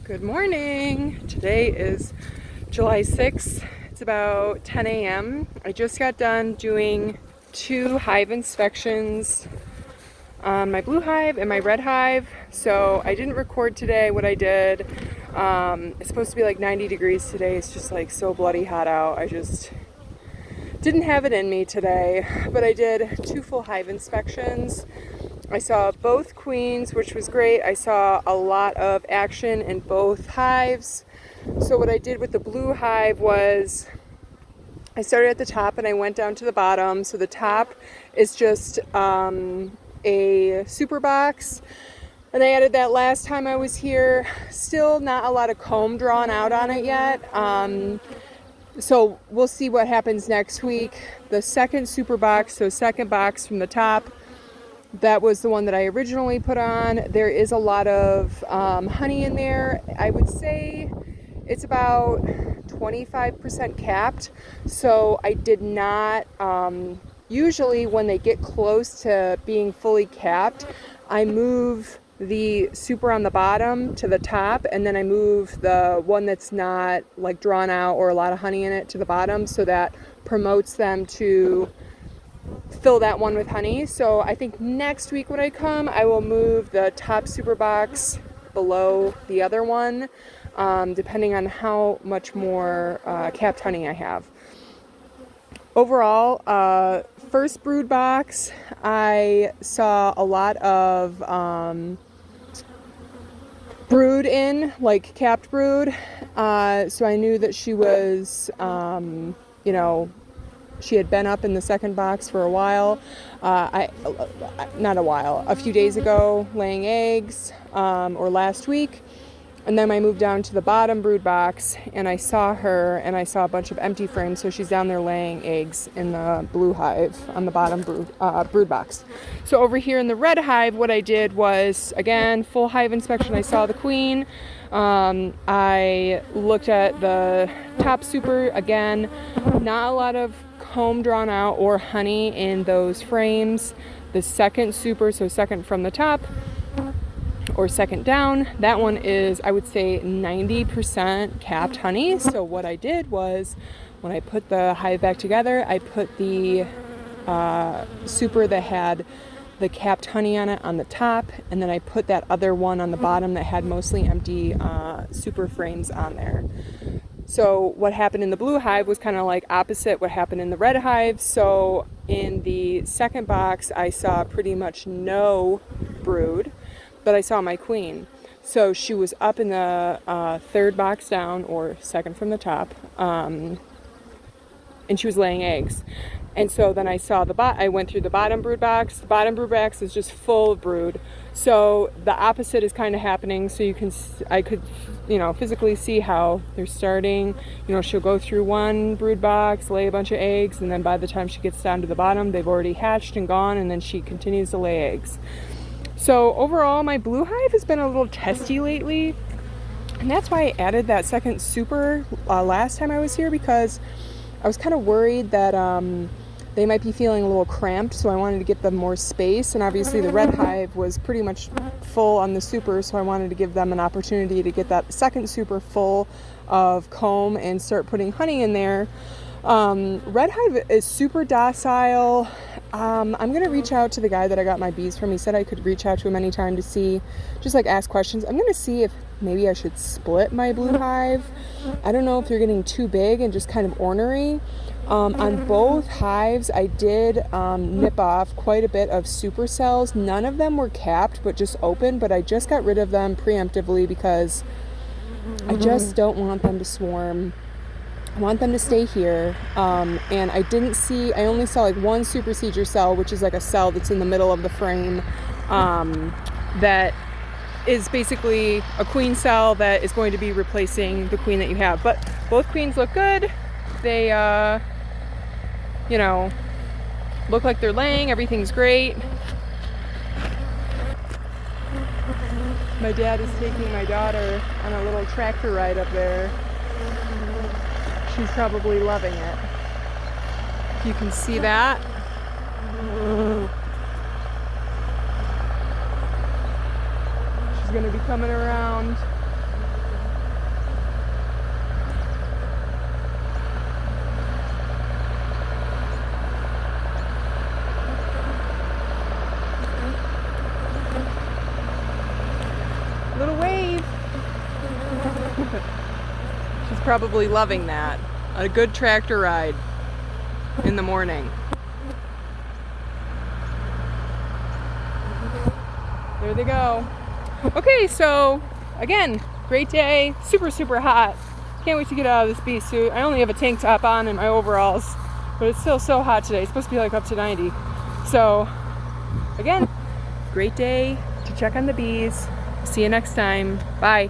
Good morning. Today is July 6th. It's about 10 a.m. I just got done doing 2 hive inspections on my blue hive and my red hive. So I didn't record today what I did. It's supposed to be like 90 degrees today. It's just like so bloody hot out. I just didn't have it in me today, but I did 2 full hive inspections. I saw both queens, which was great. I saw a lot of action in both hives. So what I did with the blue hive was I started at the top and I went down to the bottom. So the top is just a super box, and I added that last time I was here. Still not a lot of comb drawn out on it yet. So we'll see what happens next week. The second super box, so second box from the top, that was the one that I originally put on. There is a lot of honey in there. I would say it's about 25% capped. So I did not, usually when they get close to being fully capped, I move the super on the bottom to the top, and then I move the one that's not like drawn out or a lot of honey in it to the bottom, so that promotes them to fill that one with honey. So I think next week when I come, I will move the top super box below the other one, depending on how much more capped honey I have. Overall, first brood box, I saw a lot of brood in, like capped brood. So I knew that she was, she had been up in the second box for a while. A few days ago, laying eggs, or last week. And then I moved down to the bottom brood box, and I saw her, and I saw a bunch of empty frames. So she's down there laying eggs in the blue hive on the bottom brood box. So over here in the red hive, what I did was, again, full hive inspection. I saw the queen. I looked at the top super. Again, not a lot of comb drawn out or honey in those frames. The second super, so second from the top or second down, that one is, I would say, 90% capped honey. So what I did was, when I put the hive back together, I put the super that had the capped honey on it on the top, and then I put that other one on the bottom that had mostly empty super frames on there. So what happened in the blue hive was kind of like opposite what happened in the red hive. So in the second box, I saw pretty much no brood, but I saw my queen. So she was up in the third box down, or second from the top, and she was laying eggs. And so then I saw I went through the bottom brood box. The bottom brood box is just full of brood. So the opposite is kind of happening. So I could physically see how they're starting. She'll go through one brood box, lay a bunch of eggs, and then by the time she gets down to the bottom, they've already hatched and gone, and then she continues to lay eggs. So overall, my blue hive has been a little testy lately. And that's why I added that second super last time I was here, because I was kind of worried that they might be feeling a little cramped, so I wanted to give them more space. And obviously the red hive was pretty much full on the super, so I wanted to give them an opportunity to get that second super full of comb and start putting honey in there. Red hive is super docile. I'm going to reach out to the guy that I got my bees from. He said I could reach out to him anytime to see, just like ask questions. I'm going to see if maybe I should split my blue hive. I don't know if you're getting too big and just kind of ornery. On both hives, I did nip off quite a bit of supercells. None of them were capped, but just open. But I just got rid of them preemptively because I just don't want them to swarm. I want them to stay here. And I only saw like one supersedure cell, which is like a cell that's in the middle of the frame, that is basically a queen cell that is going to be replacing the queen that you have. But both queens look good. They, look like they're laying. Everything's great. My dad is taking my daughter on a little tractor ride up there. She's probably loving it. You can see that. She's going to be coming around She's probably loving that. A good tractor ride in the morning. There they go. Okay, so again, great day. Super, super hot. Can't wait to get out of this bee suit. I only have a tank top on and my overalls, but it's still so hot today. It's supposed to be like up to 90. So again, great day to check on the bees. See you next time. Bye.